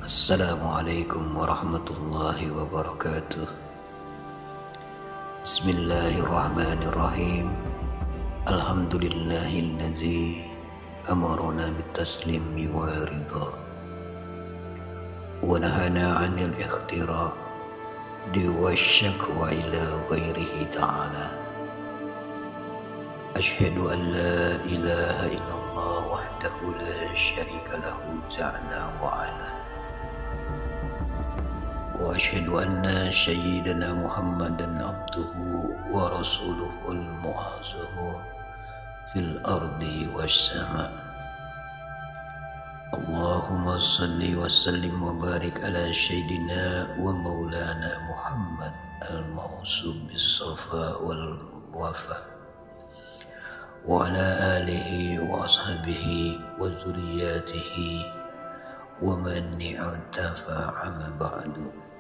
Assalamualaikum warahmatullahi wabarakatuh. Bismillahirrahmanirrahim. Alhamdulillahilladzi amarna bitaslimi wa ridha wa nahana 'anil ikhtira' wa syakwa ila ghairihi ta'ala. Asyhadu an la ilaha illallah wahdahu la syarika lahu ta'ala wa 'ala. Wa asyhadu anna sayyidana Muhammadan abduhu wa rasuluhul mu'azzamu fil ardi was sama'. Allahumma salli wa sallim wa barik ala sayyidina wa maulana Muhammad al-mawsub bis safa wal wafa wa ala alihi wa ashabihi wa zuriyatihi wa man i'tafa amma ba'du.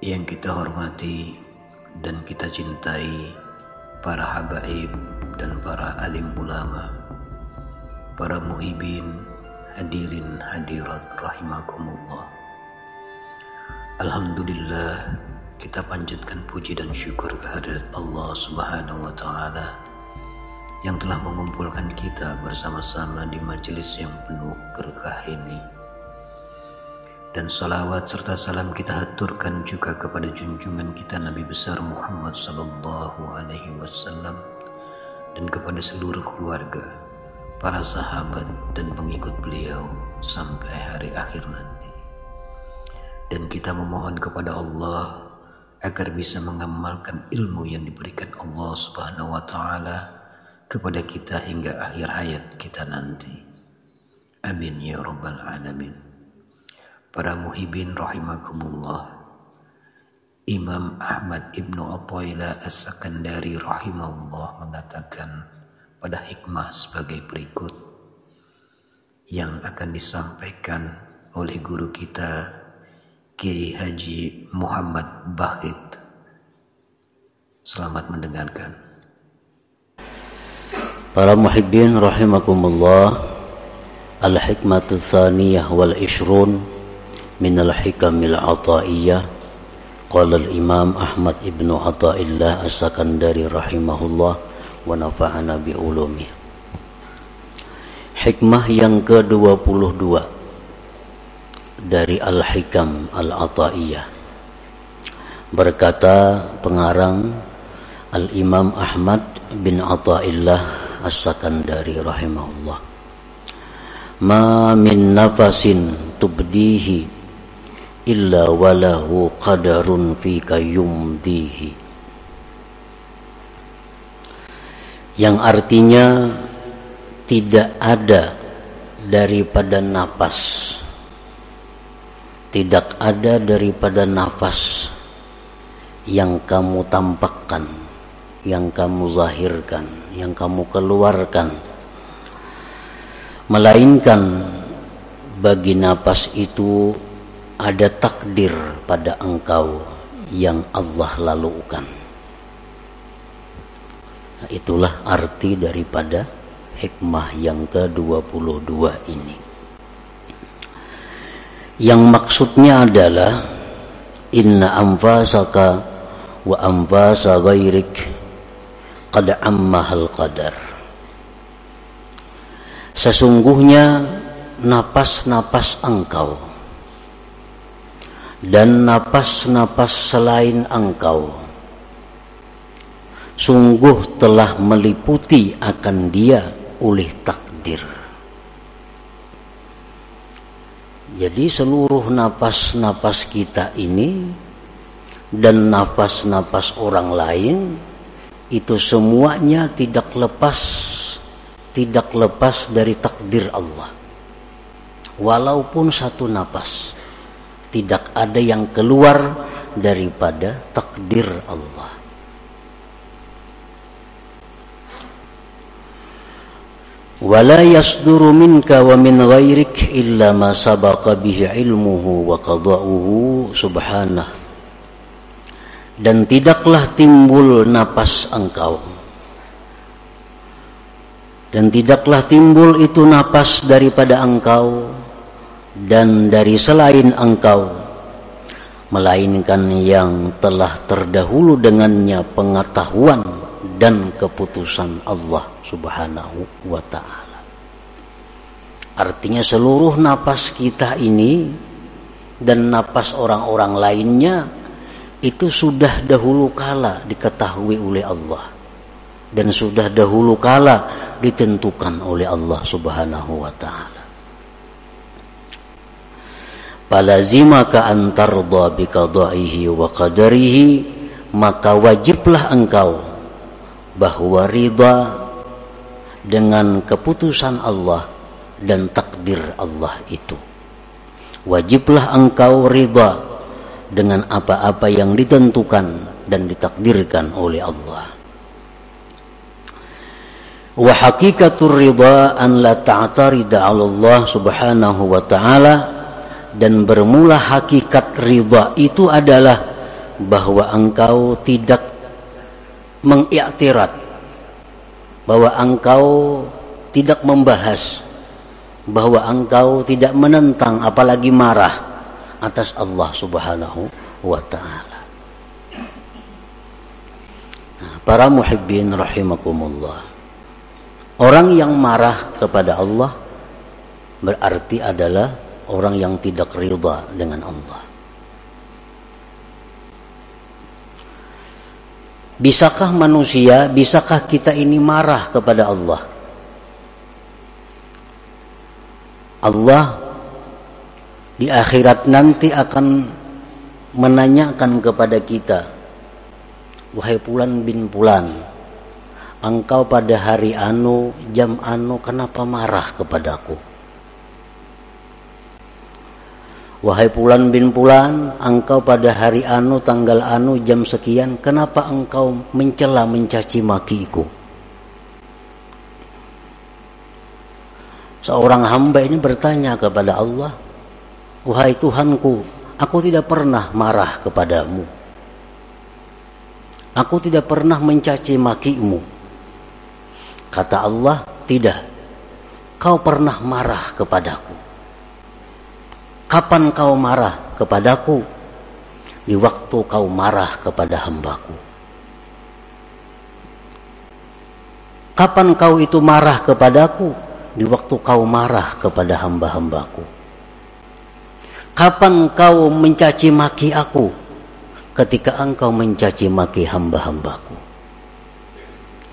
Yang kita hormati dan kita cintai para habaib dan para alim ulama, para muhibin, hadirin hadirat rahimakumullah. Alhamdulillah, kita panjatkan puji dan syukur kehadirat Allah Subhanahu wa ta'ala yang telah mengumpulkan kita bersama-sama di majelis yang penuh berkah ini. Dan salawat serta salam kita haturkan juga kepada junjungan kita Nabi besar Muhammad sallallahu alaihi wasallam dan kepada seluruh keluarga, para sahabat dan pengikut beliau sampai hari akhir nanti. Dan kita memohon kepada Allah agar bisa mengamalkan ilmu yang diberikan Allah Subhanahu wa ta'ala kepada kita hingga akhir hayat kita nanti. Amin ya rabbal alamin. Para muhibin rahimakumullah, Imam Ahmad Ibnu Athaillah As-Sakandari rahimahullah mengatakan pada hikmah sebagai berikut yang akan disampaikan oleh guru kita Kiai Haji Muhammad Bakhit. Selamat mendengarkan. Para muhibbin rahimakumullah, al-hikmatu tsaniyah wal ishrun minal hikamil ataiyah. Qala al-imam Ahmad ibnu Athaillah As-Sakandari rahimahullah wa nafa'ana bi ulumih. Hikmah yang ke-22 dari al-hikam al-ataiyah. Berkata pengarang al-imam Ahmad bin Athaillah As-Sakandari rahimahullah, ma min nafasin tubdihi illa walahu qadarun fika yumdihi. Yang artinya tidak ada daripada nafas, tidak ada daripada nafas yang kamu tampakkan, yang kamu zahirkan, yang kamu keluarkan, melainkan bagi nafas itu ada takdir pada engkau yang Allah lalukan. Nah, itulah arti daripada hikmah yang ke-22 ini. Yang maksudnya adalah inna anfasaka wa anfasa ghairik qad ammahal qadar. Sesungguhnya napas-napas engkau dan napas-napas selain engkau sungguh telah meliputi akan dia oleh takdir. Jadi seluruh napas-napas kita ini dan napas-napas orang lain itu semuanya tidak lepas dari takdir Allah. Walaupun satu napas, tidak ada yang keluar daripada takdir Allah. Wala yasduru minka wa min ghairik illa ma sabaqa bihi ilmuhu wa qada'uhu subhanah. Dan tidaklah timbul napas engkau, dan tidaklah timbul itu napas daripada engkau dan dari selain Engkau, melainkan yang telah terdahulu dengannya pengetahuan dan keputusan Allah Subhanahu wa ta'ala. Artinya seluruh napas kita ini dan napas orang-orang lainnya itu sudah dahulu kala diketahui oleh Allah dan sudah dahulu kala ditentukan oleh Allah Subhanahu wa ta'ala. Falazimaka an tarda biqada'ihi wa qadarihi, maka wajiblah engkau bahwa ridha dengan keputusan Allah dan takdir Allah itu. Wajiblah engkau ridha dengan apa-apa yang ditentukan dan ditakdirkan oleh Allah. Wa hakikatur ridha an la ta'tarida 'ala Allah Subhanahu wa ta'ala, dan bermula hakikat ridha itu adalah bahwa engkau tidak mengiktirad, bahwa engkau tidak membahas, bahwa engkau tidak menentang apalagi marah atas Allah Subhanahu wa ta'ala. Nah, para muhibbin rahimakumullah, orang yang marah kepada Allah berarti adalah orang yang tidak ridha dengan Allah. Bisakah manusia, bisakah kita ini marah kepada Allah? Allah di akhirat nanti akan menanyakan kepada kita, wahai Fulan bin Fulan, engkau pada hari anu, jam anu, kenapa marah kepadaku? Wahai Fulan bin Fulan, engkau pada hari anu, tanggal anu, jam sekian, kenapa engkau mencela, mencaci makiku? Seorang hamba ini bertanya kepada Allah, wahai Tuhanku, aku tidak pernah marah kepadamu. Aku tidak pernah mencaci makimu. Kata Allah, tidak. Kau pernah marah kepadaku. Kapan kau marah kepadaku? Di waktu kau marah kepada hambaku. Kapan kau itu marah kepadaku? Di waktu kau marah kepada hamba-hambaku. Kapan kau mencaci maki aku? Ketika engkau mencaci maki hamba-hambaku.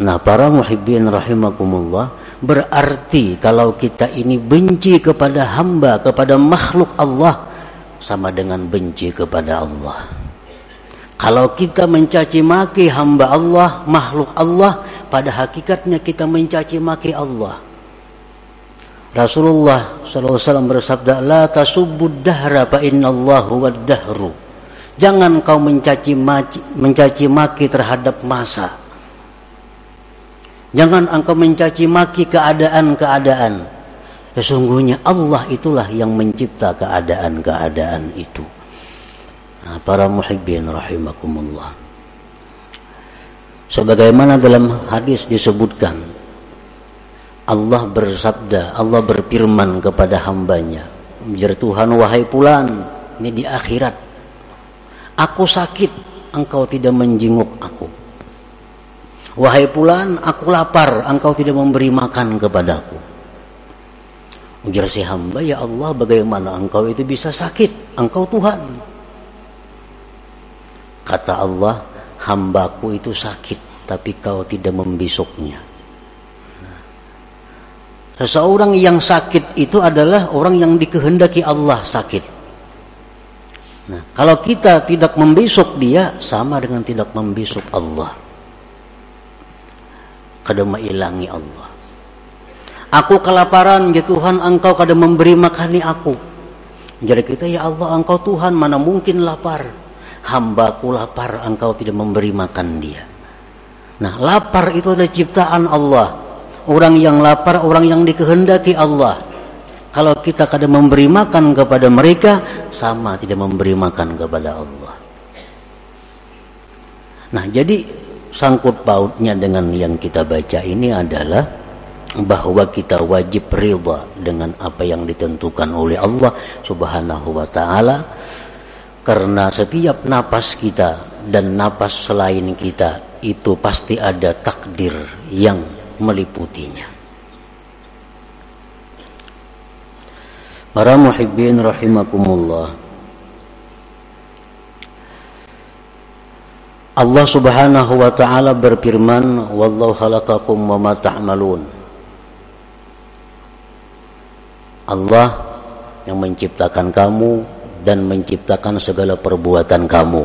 Nah, para muhibbin rahimakumullah, berarti kalau kita ini benci kepada hamba, kepada makhluk Allah, sama dengan benci kepada Allah. Kalau kita mencaci maki hamba Allah, makhluk Allah, pada hakikatnya kita mencaci maki Allah. Rasulullah SAW bersabda, la tasubbud dahra fa innallahu wad dahru. Jangan kau mencaci maki terhadap masa. Jangan engkau mencaci maki keadaan-keadaan. Sesungguhnya Allah itulah yang mencipta keadaan-keadaan itu. Nah, para muhibbin rahimakumullah, sebagaimana dalam hadis disebutkan, Allah bersabda, Allah berfirman kepada hambanya, menjadi Tuhan, wahai Fulan, ini di akhirat, aku sakit, engkau tidak menjenguk aku. Wahai Fulan, aku lapar, engkau tidak memberi makan kepadaku. Ujar si hamba, ya Allah, bagaimana engkau itu bisa sakit? Engkau Tuhan. Kata Allah, hambaku itu sakit, tapi kau tidak membisuknya. Seseorang yang sakit itu adalah orang yang dikehendaki Allah sakit. Nah, kalau kita tidak membisuk dia, sama dengan tidak membisuk Allah. Kada mailangi Allah. Aku kelaparan, ya Tuhan, engkau kada memberi makani aku. Jadi kita, ya Allah, engkau Tuhan, mana mungkin lapar. Hambaku lapar, engkau tidak memberi makan dia. Nah, lapar itu adalah ciptaan Allah. Orang yang lapar, orang yang dikehendaki Allah. Kalau kita kada memberi makan kepada mereka, sama tidak memberi makan kepada Allah. Nah, jadi sangkut pautnya dengan yang kita baca ini adalah bahwa kita wajib ridha dengan apa yang ditentukan oleh Allah Subhanahu wa taala, karena setiap napas kita dan napas selain kita itu pasti ada takdir yang meliputinya. Para muhibbin rahimakumullah, Allah Subhanahu wa taala berfirman, wallahu khalaqakum wa ma ta'malun. Allah yang menciptakan kamu dan menciptakan segala perbuatan kamu.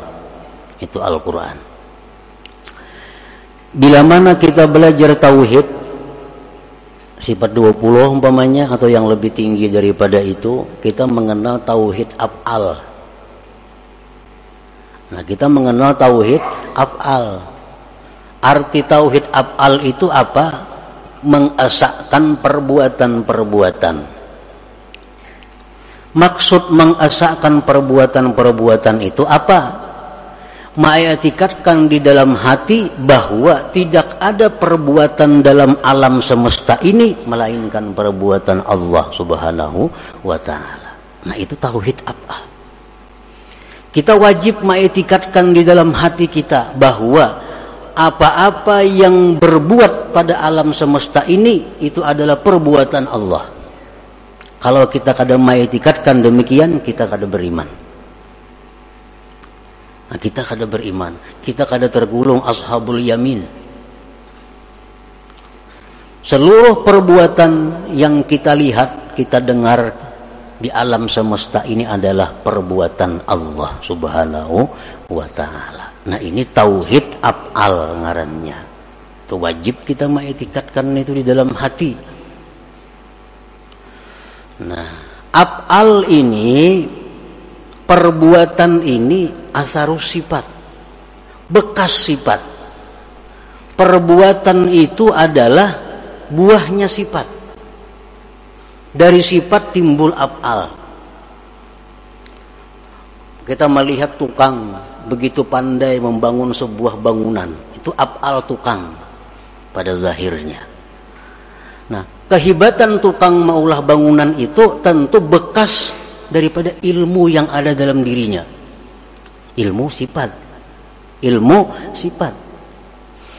Itu Al-Quran. Bila mana kita belajar tauhid sifat 20 umpamanya, atau yang lebih tinggi daripada itu, kita mengenal tauhid af'al. Nah, kita mengenal tauhid af'al. Arti tauhid af'al itu apa? Mengesahkan perbuatan-perbuatan. Maksud mengesahkan perbuatan-perbuatan itu apa? Mengiktikadkan di dalam hati bahwa tidak ada perbuatan dalam alam semesta ini melainkan perbuatan Allah Subhanahu wa taala. Nah, itu tauhid af'al. Kita wajib mengiktikadkan di dalam hati kita bahwa apa-apa yang berbuat pada alam semesta ini itu adalah perbuatan Allah. Kalau kita kada mengiktikadkan demikian, kita kada beriman. Nah, kita kada beriman, kita kada tergolong ashabul yamin. Seluruh perbuatan yang kita lihat, kita dengar di alam semesta ini adalah perbuatan Allah Subhanahu wa taala. Nah, ini tauhid af'al ngarannya. Itu wajib kita mengiktikadkan itu di dalam hati. Nah, af'al ini, perbuatan ini asarus sifat, bekas sifat. Perbuatan itu adalah buahnya sifat. Dari sifat timbul af'al. Kita melihat tukang begitu pandai membangun sebuah bangunan, itu af'al tukang pada zahirnya. Nah, kehebatan tukang maulah bangunan itu tentu bekas daripada ilmu yang ada dalam dirinya. Ilmu sifat. Ilmu sifat.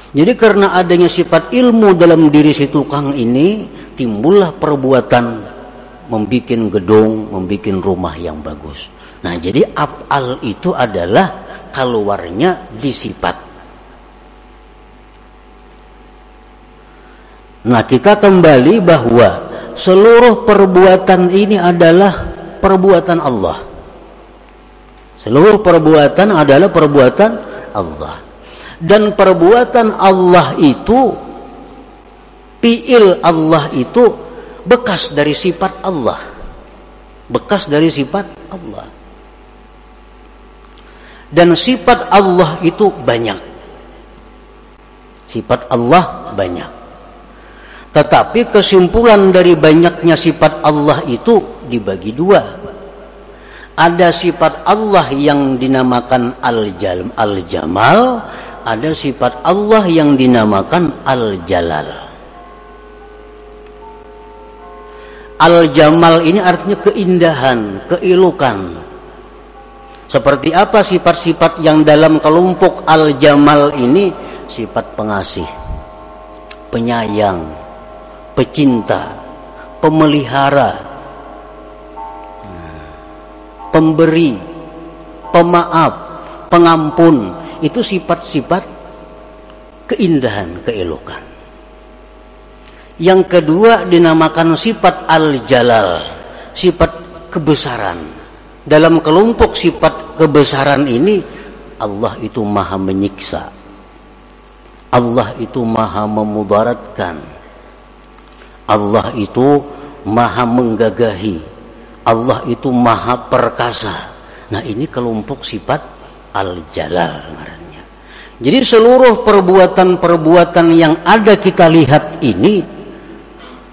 Jadi karena adanya sifat ilmu dalam diri si tukang ini, timbullah perbuatan membikin gedung, membikin rumah yang bagus. Nah, jadi af'al itu adalah keluarnya di sifat. Nah, kita kembali bahwa seluruh perbuatan ini adalah perbuatan Allah. Seluruh perbuatan adalah perbuatan Allah. Dan perbuatan Allah itu, fi'il Allah itu bekas dari sifat Allah. Bekas dari sifat Allah. Dan sifat Allah itu banyak. Sifat Allah banyak. Tetapi kesimpulan dari banyaknya sifat Allah itu dibagi dua. Ada sifat Allah yang dinamakan Al-Jamal, ada sifat Allah yang dinamakan Al-Jalal. Al-Jamal ini artinya keindahan, keelokan. Seperti apa sifat-sifat yang dalam kelompok Al-Jamal ini? Sifat pengasih, penyayang, pecinta, pemelihara, pemberi, pemaaf, pengampun. Itu sifat-sifat keindahan, keelokan. Yang kedua dinamakan sifat Al-Jalal, sifat kebesaran. Dalam kelompok sifat kebesaran ini, Allah itu maha menyiksa, Allah itu maha memudaratkan, Allah itu maha menggagahi, Allah itu maha perkasa. Nah, ini kelompok sifat Al-Jalal ngarannya. Jadi seluruh perbuatan-perbuatan yang ada kita lihat ini,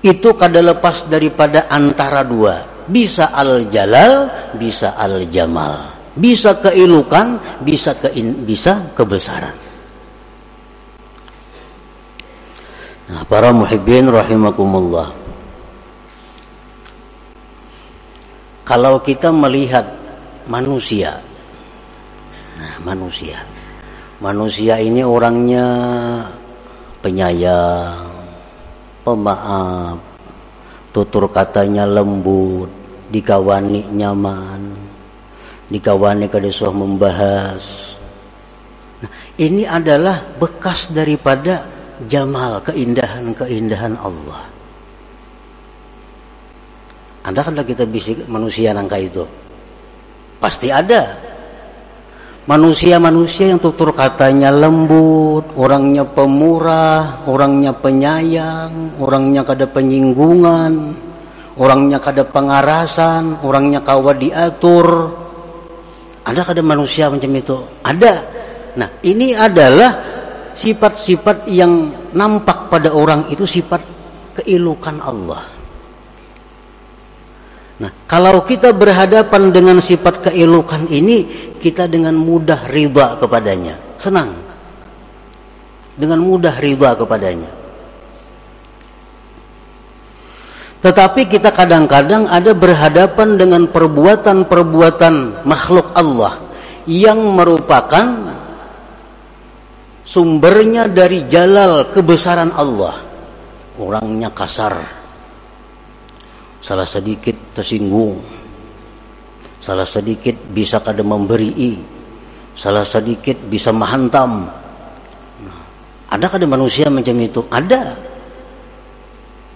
itu kada lepas daripada antara dua. Bisa Al-Jalal, bisa Al-Jamal. Bisa keelokan, bisa kebesaran. Nah, para muhibbin rahimakumullah, kalau kita melihat manusia, nah manusia ini orangnya penyayang, pemaaf, tutur katanya lembut, dikawani nyaman, dikawani kada suah membahas. Nah, ini adalah bekas daripada jamal, keindahan Allah. Ada kan kita bisik manusia nangka itu? Pasti ada. Manusia-manusia yang tutur katanya lembut, orangnya pemurah, orangnya penyayang, orangnya kada penyinggungan, orangnya kada pengarasan, orangnya kawa diatur. Ada kada manusia macam itu? Ada. Nah, ini adalah sifat-sifat yang nampak pada orang itu, sifat keelukan Allah. Nah, kalau kita berhadapan dengan sifat keelukan ini, kita dengan mudah ridha kepadanya, senang. Dengan mudah ridha kepadanya. Tetapi kita kadang-kadang ada berhadapan dengan perbuatan-perbuatan makhluk Allah yang merupakan sumbernya dari jalal kebesaran Allah. Orangnya kasar, salah sedikit tersinggung, salah sedikit bisa kada memberi, salah sedikit bisa menghantam. Nah, ada kada manusia macam itu? Ada.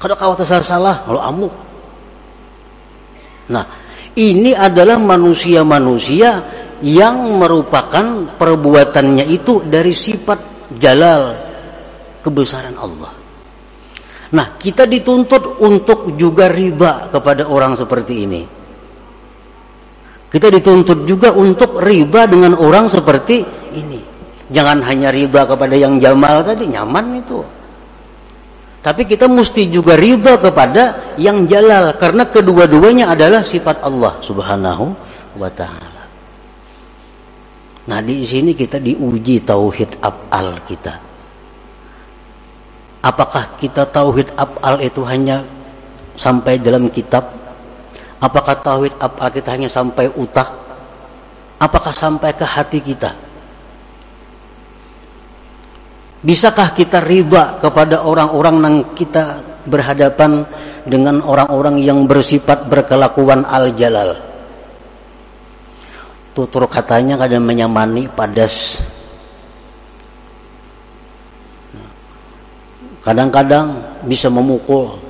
Kada kawat salah kalau amuk. Nah, ini adalah manusia-manusia yang merupakan perbuatannya itu dari sifat jalal kebesaran Allah. Nah, kita dituntut untuk juga ridha kepada orang seperti ini. Kita dituntut juga untuk ridha dengan orang seperti ini. Jangan hanya ridha kepada yang jamal tadi, nyaman itu. Tapi kita mesti juga ridha kepada yang jalal, karena kedua-duanya adalah sifat Allah Subhanahu wa ta'ala. Nah, di sini kita diuji tauhid af'al kita. Apakah kita tauhid af'al itu hanya sampai dalam kitab? Apakah tauhid af'al kita hanya sampai utak? Apakah sampai ke hati kita? Bisakah kita ridha kepada orang-orang yang kita berhadapan dengan orang-orang yang bersifat berkelakuan al-jalal? Tutur katanya kadang menyamani, padas. Kadang-kadang bisa memukul,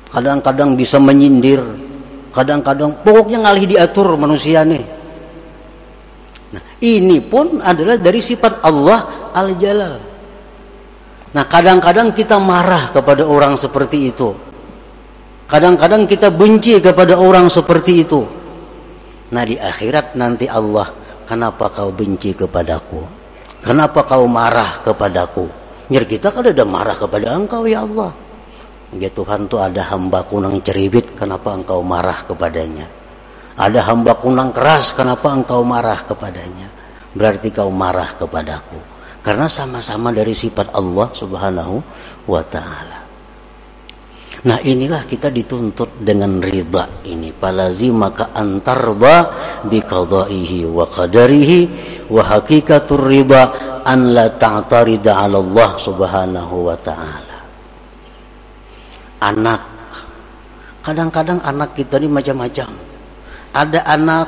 kadang-kadang bisa menyindir, kadang-kadang pokoknya ngalih diatur manusia nih. Nah, ini pun adalah dari sifat Allah Al-Jalal. Nah, kadang-kadang kita marah kepada orang seperti itu, kadang-kadang kita benci kepada orang seperti itu. Nah, di akhirat nanti Allah, kenapa kau benci kepadaku? Kenapa kau marah kepadaku? Nyir kita kan ada marah kepada engkau ya Allah. Ya Tuhan, tuh ada hambaku nang ceribit, kenapa engkau marah kepadanya? Ada hambaku nang keras, kenapa engkau marah kepadanya? Berarti kau marah kepadaku. Karena sama-sama dari sifat Allah Subhanahu wa ta'ala. Nah, inilah kita dituntut dengan ridha ini. Falazimaka antarda biqadaihi wa qadarihi wa hakikatur ridha an la ta'tarida 'ala Allah Subhanahu wa ta'ala. Anak, kadang-kadang anak kita ini macam-macam. Ada anak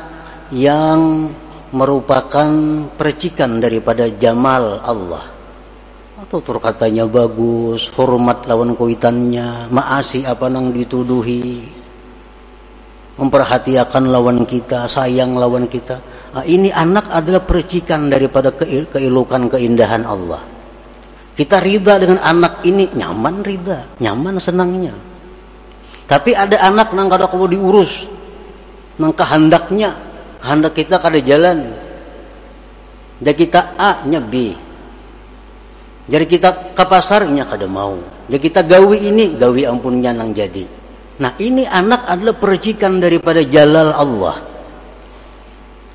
yang merupakan percikan daripada jamal Allah. Atau katanya bagus, hormat lawan kuitannya, maasi apa nang dituduhi, memperhatikan lawan kita, sayang lawan kita. Nah, ini anak adalah percikan daripada keelukan keindahan Allah. Kita ridha dengan anak ini, nyaman ridha, nyaman senangnya. Tapi ada anak nang kada kudu diurus, nang kehendaknya, kehendak kita kada jalan. Jadi kita A nya B. Jadi kita ke pasarnya kada mau. Jadi kita gawi ini, gawi ampunnya nang jadi. Nah, ini anak adalah percikan daripada jalal Allah.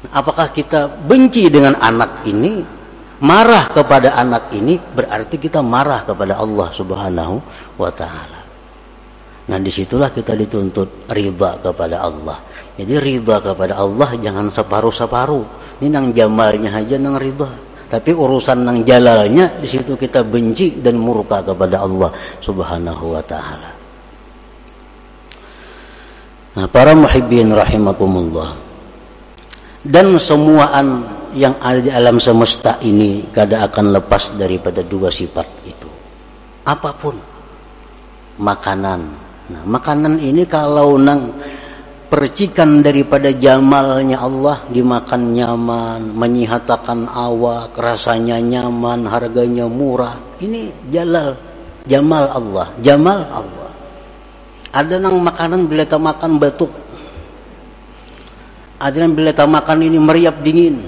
Nah, apakah kita benci dengan anak ini? Marah kepada anak ini berarti kita marah kepada Allah Subhanahu wa ta'ala. Nah disitulah kita dituntut ridha kepada Allah. Jadi ridha kepada Allah jangan separuh-separuh. Ini nang jamalnya aja nang ridha. Tapi urusan nang jalalnya di situ kita benci dan murka kepada Allah Subhanahu wa ta'ala. Nah, para muhibbin rahimakumullah. Dan semuaan yang ada di alam semesta ini kada akan lepas daripada dua sifat itu. Apapun makanan. Nah, makanan ini kalau nang percikan daripada jamalnya Allah, dimakan nyaman, menyihatakan awak, rasanya nyaman, harganya murah. Ini jamal Allah, jamal Allah. Ada nang makanan bila tak makan batuk. Ada nang bila tak makan ini meriap dingin.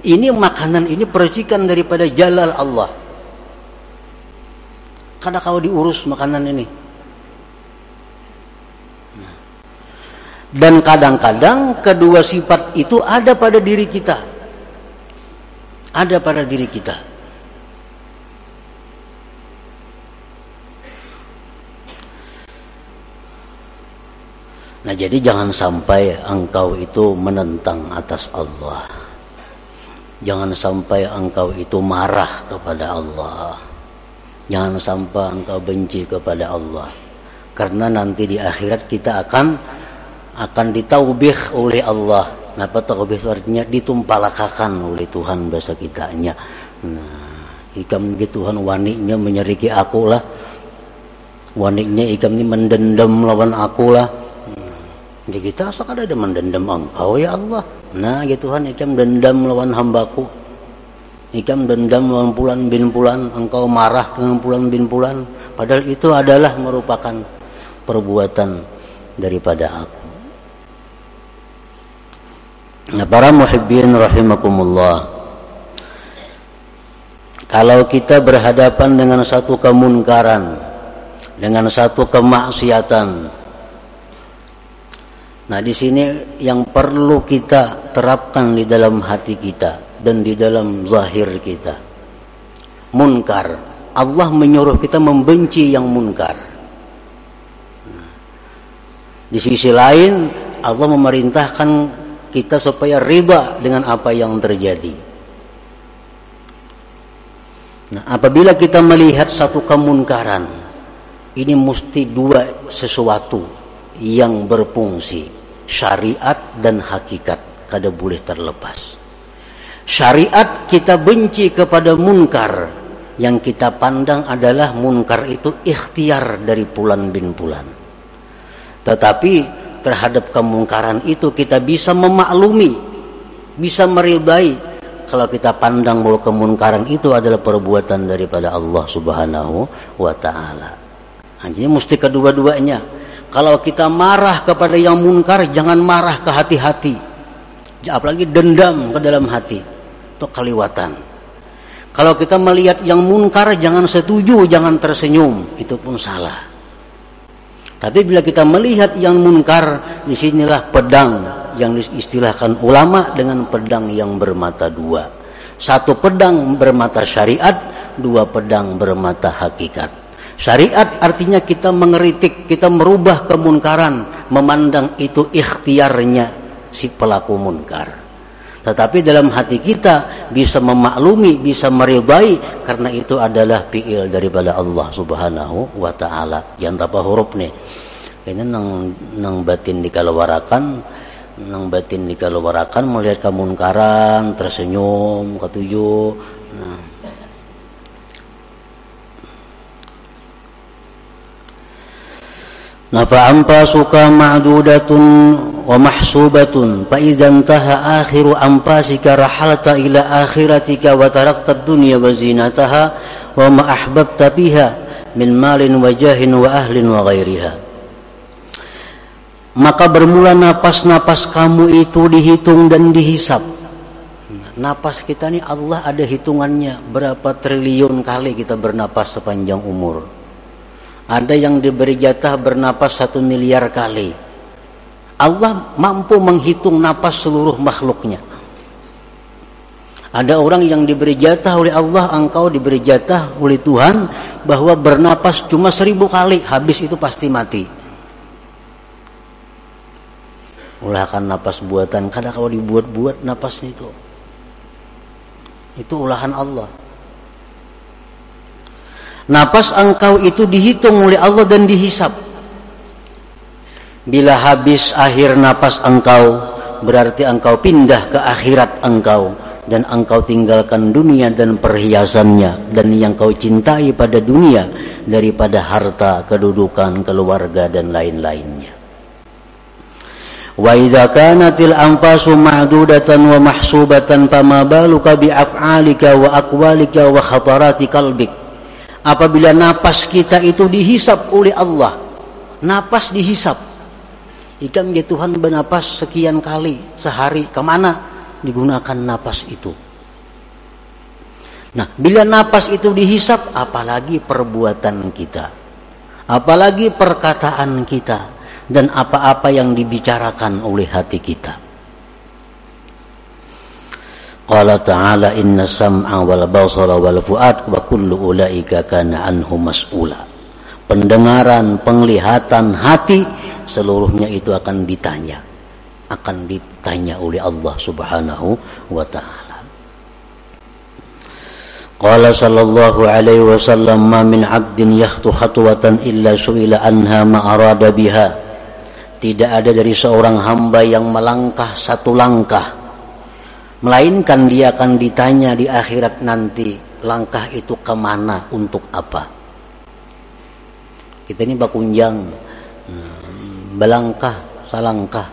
Ini makanan ini percikan daripada jalal Allah. Kada kau diurus makanan ini. Dan kadang-kadang kedua sifat itu ada pada diri kita. Ada pada diri kita. Nah jadi jangan sampai engkau itu menentang atas Allah. Jangan sampai engkau itu marah kepada Allah. Jangan sampai engkau benci kepada Allah. Karena nanti di akhirat kita akan ditaubih oleh Allah. Napa taubih artinya ditumpalakakan oleh Tuhan bahasa kitanya. Nah, ikam gitu Tuhan waniknya menyeriki aku lah. Waniknya ikam ini mendendam lawan aku lah. Jadi kita asal ada mendendam engkau ya Allah. Nah gitu Tuhan ikam dendam lawan hambaku. Ikam dendam lawan pulan bin pulan. Engkau marah dengan pulan bin pulan. Padahal itu adalah merupakan perbuatan daripada aku. Nah para muhibbin rahimakumullah, kalau kita berhadapan dengan satu kemunkaran, dengan satu kemaksiatan, nah di sini yang perlu kita terapkan di dalam hati kita dan di dalam zahir kita, munkar. Allah menyuruh kita membenci yang munkar. Di sisi lain Allah memerintahkan kita supaya ridha dengan apa yang terjadi. Nah, apabila kita melihat satu kemunkaran, ini mesti dua sesuatu yang berfungsi, syariat dan hakikat, kada boleh terlepas. Syariat kita benci kepada munkar, yang kita pandang adalah munkar itu ikhtiar dari Fulan bin Fulan. Tetapi terhadap kemungkaran itu kita bisa memaklumi, bisa meridai kalau kita pandang bahwa kemungkaran itu adalah perbuatan daripada Allah Subhanahu wa ta'ala. Jadi mesti kedua-duanya. Kalau kita marah kepada yang munkar, jangan marah ke hati-hati, apalagi dendam ke dalam hati, itu keliwatan. Kalau kita melihat yang munkar, jangan setuju, jangan tersenyum, itu pun salah. Tapi bila kita melihat yang munkar, disinilah pedang yang diistilahkan ulama dengan pedang yang bermata dua. Satu pedang bermata syariat, dua pedang bermata hakikat. Syariat artinya kita mengeritik, kita merubah kemunkaran, memandang itu ikhtiarnya si pelaku munkar. Tetapi dalam hati kita bisa memaklumi, bisa meridai, karena itu adalah fi'il daripada Allah Subhanahu wa ta'ala. Yang tapa huruf nih, ini nang batin dikalawarakan, melihat kemunkaran, tersenyum, ketujuh. Nah. Nafa'ampa suka ma'dudatun wa mahsubatun fa idza intaha akhiru anfasika rahalta ila akhiratika wa tarakta ad-dunya wa zinataha wa ma ahbabta biha min malin wa jahin wa ahlin wa ghairiha. Maka bermula napas-napas kamu itu dihitung dan dihisap. Napas kita ini Allah ada hitungannya, berapa triliun kali kita bernapas sepanjang umur. Ada yang diberi jatah bernapas 1 miliar kali. Allah mampu menghitung napas seluruh makhluknya. Ada orang yang diberi jatah oleh Allah, engkau diberi jatah oleh Tuhan bahwa bernapas cuma 1000 kali, habis itu pasti mati. Ulahkan napas buatan, kadang kalau dibuat-buat napasnya itu ulahan Allah. Napas engkau itu dihitung oleh Allah dan dihisab. Bila habis akhir napas engkau, berarti engkau pindah ke akhirat engkau, dan engkau tinggalkan dunia dan perhiasannya dan yang kau cintai pada dunia daripada harta, kedudukan, keluarga dan lain-lainnya. Wa idza kanatil anfasu ma'dudatan wa mahsubatan fama baluka bi af'alika wa aqwalika wa khatarati qalbik. Apabila napas kita itu dihisap oleh Allah, napas dihisap. Ikam ya Tuhan bernapas sekian kali sehari, kemana digunakan napas itu? Nah, bila napas itu dihisap, apalagi perbuatan kita, apalagi perkataan kita, dan apa-apa yang dibicarakan oleh hati kita. Qala ta'ala inna sam'a wal basara wal fu'ad wa kullu ulaika kana anhu mas'ula. Pendengaran, penglihatan, hati, seluruhnya itu akan ditanya oleh Allah Subhanahu wa ta'ala. Qala sallallahu alaihi wasallam ma min 'abdin yakhtu khatwatan illa su'ila anha ma arada biha. Tidak ada dari seorang hamba yang melangkah satu langkah, melainkan dia akan ditanya di akhirat nanti, langkah itu kemana, untuk apa. Kita ini bakunjang, belangkah, salangkah,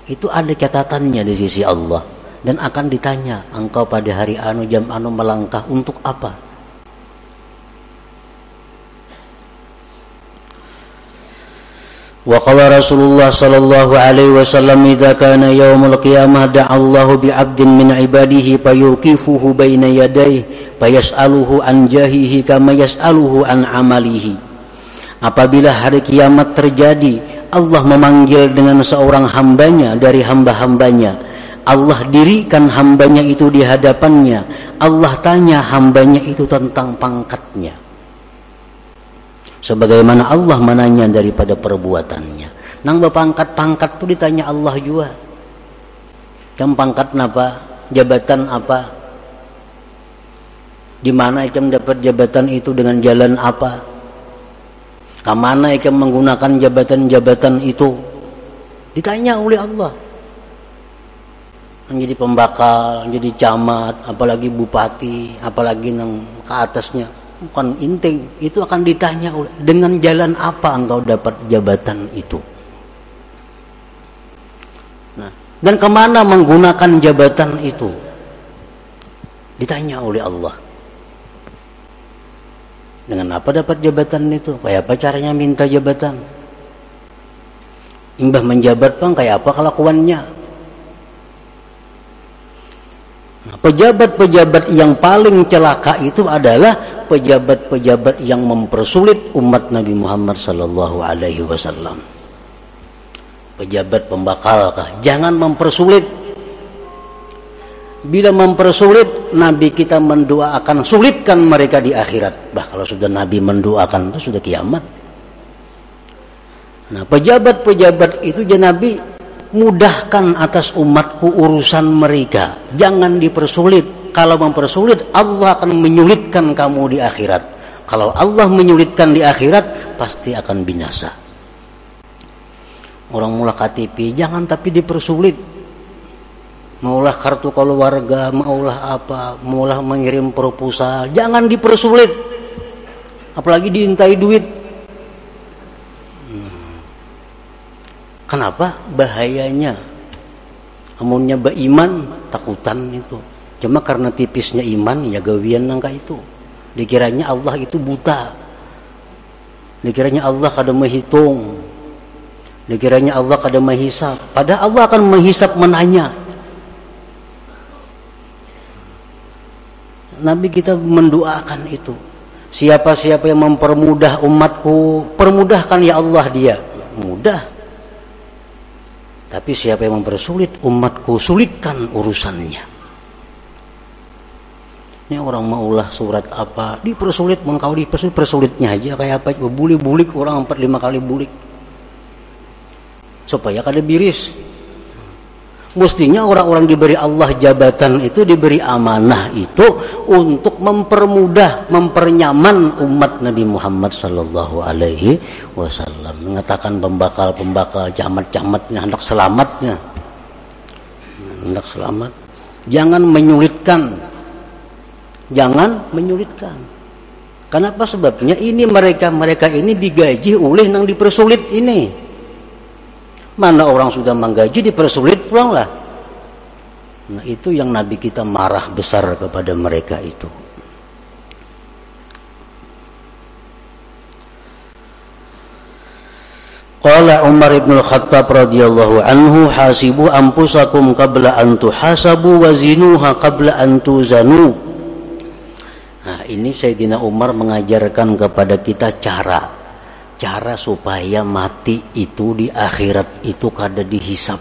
itu ada catatannya di sisi Allah, dan akan ditanya, engkau pada hari anu jam anu melangkah untuk apa? Wa qala Rasulullah sallallahu alaihi wasallam idza kana yaumul qiyamah da'a Allahu bi 'abdin min 'ibadihi fayuqifuhu baina yadayhi fayas'aluhu an jahihi kama yas'aluhu an 'amalihi. Apabila hari kiamat terjadi, Allah memanggil dengan seorang hambanya dari hamba-hambanya. Allah dirikan hambanya itu di hadapannya. Allah tanya hambanya itu tentang pangkatnya, sebagaimana Allah menanya daripada perbuatannya. Nang bapangkat-pangkat itu ditanya Allah juga. Kamu pangkat apa? Jabatan apa? Di mana kamu dapat jabatan itu, dengan jalan apa? Kemana kamu menggunakan jabatan-jabatan itu? Ditanya oleh Allah. Menjadi pembakal, menjadi camat, apalagi bupati, apalagi nang ke atasnya, bukan inting, itu akan ditanya dengan jalan apa engkau dapat jabatan itu. Nah, dan kemana menggunakan jabatan itu, ditanya oleh Allah. Dengan apa dapat jabatan itu? Kayak apa caranya minta jabatan? Imbah menjabat bang, kayak apa kelakuannya? Nah, pejabat-pejabat yang paling celaka itu adalah pejabat-pejabat yang mempersulit umat Nabi Muhammad sallallahu alaihi wasallam. Pejabat pembakalkah? Jangan mempersulit. Bila mempersulit, Nabi kita mendoakan sulitkan mereka di akhirat. Bah, kalau sudah Nabi mendoakan itu sudah kiamat. Nah, pejabat-pejabat itu Nabi mudahkan atas umatku urusan mereka. Jangan dipersulit. Kalau mempersulit, Allah akan menyulitkan kamu di akhirat. Kalau Allah menyulitkan di akhirat, pasti akan binasa. Orang mula KTP, jangan tapi dipersulit. Maulah kartu keluarga, maulah apa, maulah mengirim proposal, jangan dipersulit. Apalagi diintai duit. Kenapa? Bahayanya. Amunnya beriman, takutan itu. Cuma karena tipisnya iman, ya gawian nangka itu. Dikiranya Allah itu buta. Dikiranya Allah kada menghitung. Dikiranya Allah kada menghisap. Padahal Allah akan menghisap, menanya. Nabi kita mendoakan itu. Siapa-siapa yang mempermudah umatku, permudahkan ya Allah dia. Mudah. Tapi siapa yang mempersulit umatku, sulitkan urusannya. Ini orang maulah surat apa, dipersulit, kalau dipersulit, persulitnya aja kayak apa, bulik orang 4-5 kali bulik supaya kada biris. Mestinya orang-orang diberi Allah jabatan itu, diberi amanah itu untuk mempermudah, mempernyaman umat Nabi Muhammad sallallahu alaihi wasallam, mengatakan pembakal camat-camatnya, hendak selamatnya, hendak selamat. Jangan menyulitkan. Kenapa sebabnya? Ini mereka ini digaji oleh nang dipersulit ini. Mana orang sudah menggaji dipersulit pulanglah. Nah, itu yang Nabi kita marah besar kepada mereka itu. Qala Umar ibn al-Khattab radhiyallahu anhu, hasibu anfusakum qabla an tuhasabu wa zinuha qabla an tuzanu. Nah, ini Sayyidina Umar mengajarkan kepada kita cara supaya mati itu di akhirat itu kada dihisap,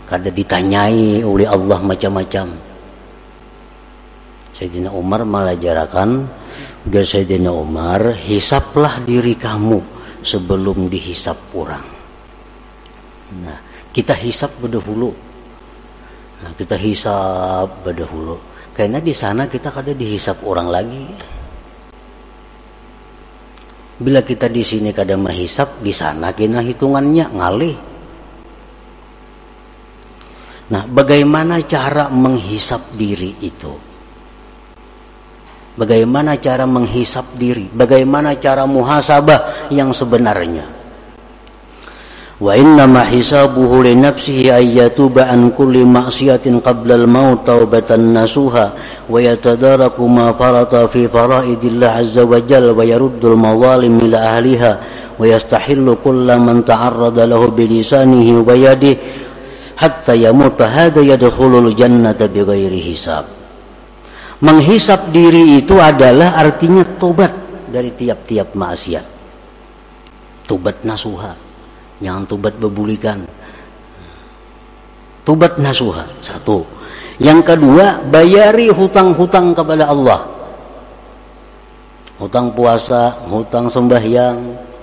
kada ditanyai oleh Allah macam-macam. Sayyidina Umar mengajarkan agar Sayyidina Umar, hisaplah diri kamu sebelum dihisap orang. Nah, kita hisap berdahulu. Karena di sana kita kada dihisap orang lagi. Bila kita di sini kada menghisap, di sana kena hitungannya ngalih. Nah, bagaimana cara menghisap diri itu? Bagaimana cara menghisap diri? Bagaimana cara muhasabah yang sebenarnya? Wa inna ma hisabuhu li nafsihi ayyatuba an kulli ma'siyatin qabla al-maut taubatan nasuha wa yatadaraku ma farata fi faraidillah azza wa jalla wa yaruddul mazalim ila ahliha wa yastahillu kulla man ta'arrada lahu bi lisanihi wa yadihi hatta yamut hadha yadkhulul jannata bighairi hisab. Menghisap diri itu adalah artinya tobat dari tiap-tiap maksiat. Tobat nasuha. Jangan tobat bebulikan. Tobat nasuha, satu. Yang kedua, bayari hutang-hutang kepada Allah. Hutang puasa, hutang sembahyang,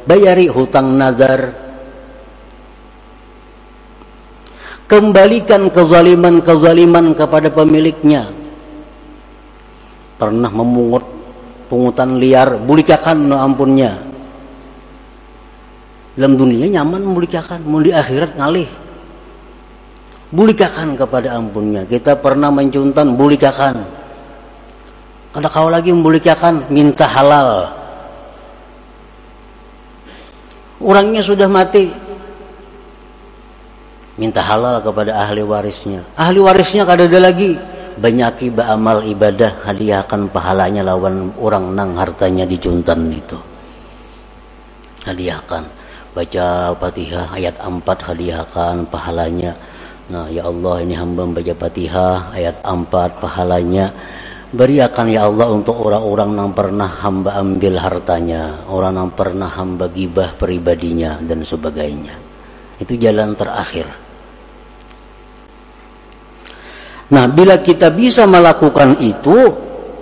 bayari hutang nazar. Kembalikan kezaliman kepada pemiliknya. Pernah memungut pungutan liar, bulikakan no ampunnya. Dalam dunia nyaman membulikakan, mau di akhirat ngalih. Bulikakan kepada ampunnya. Kita pernah mencuntan, bulikakan. Kada kau lagi membulikakan, minta halal. Orangnya sudah mati, minta halal kepada ahli warisnya. Ahli warisnya kada ada lagi, banyaki beramal ibadah, hadiahkan pahalanya lawan orang nang hartanya dicuntan itu. Hadiahkan. Baca Fatihah ayat 4, hadiahkan pahalanya. Nah, ya Allah, ini hamba membaca Fatihah ayat 4, pahalanya beriakan ya Allah untuk orang-orang yang pernah hamba ambil hartanya, orang yang pernah hamba gibah pribadinya dan sebagainya. Itu jalan terakhir. Nah, bila kita bisa melakukan itu,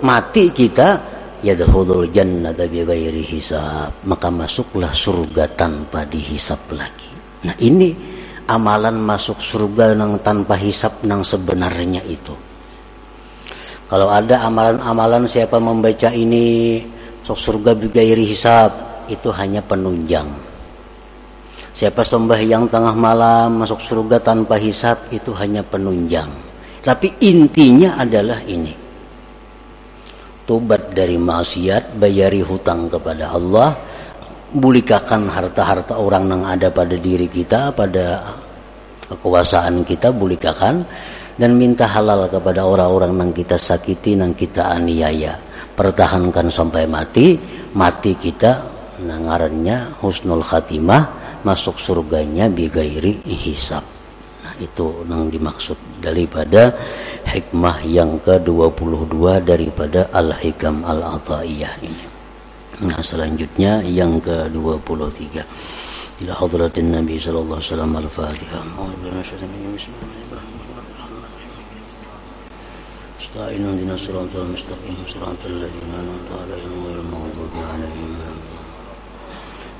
mati kita yadkhulul jannata bighairi hisab, maka masuklah surga tanpa dihisap lagi. Nah, ini amalan masuk surga nang tanpa hisap nang sebenarnya itu. Kalau ada amalan-amalan siapa membaca ini masuk surga bighairi hisab, itu hanya penunjang. Siapa sembahyang tengah malam masuk surga tanpa hisap, itu hanya penunjang. Tapi intinya adalah ini. Tobat dari maksiat, bayari hutang kepada Allah, bulikakan harta-harta orang yang ada pada diri kita, pada kekuasaan kita, bulikakan, dan minta halal kepada orang-orang yang kita sakiti, yang kita aniaya. Pertahankan sampai mati kita ngarannya husnul khatimah, masuk surganya bighairi hisab. Nah, itu yang dimaksud daripada hikmah yang ke-22 daripada Al-Hikam Al-Ata'iyah ini. Nah, selanjutnya yang ke-23. Ila hadratin Nabi sallallahu alaihi wasallam Al-Fatihah. نستعين اهدنا الصراط المستقيم صراط الذين أنعمت عليهم غير المغضوب عليهم.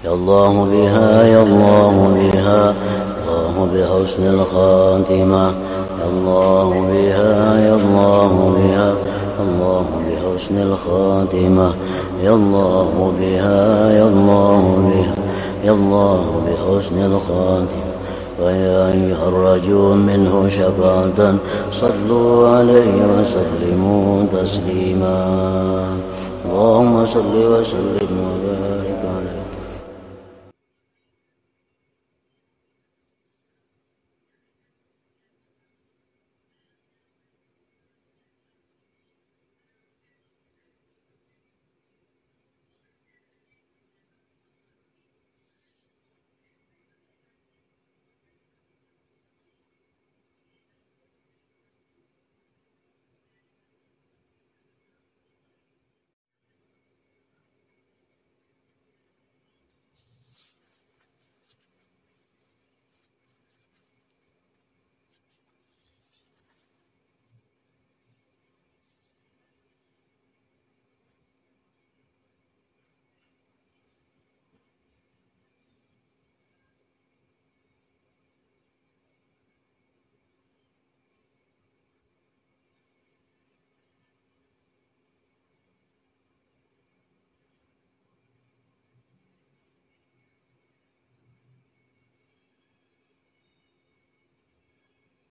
يا الله بها يا الله بها الله بحسن الخاتمة يا الله بها يا الله بها الله بحسن الخاتمة يا الله بها يا الله بها يا الله بحسن الخاتمة. ويا أيها الرجل منه شفاعة صلوا عليه وسلموا تسليما. اللهم صل وسلم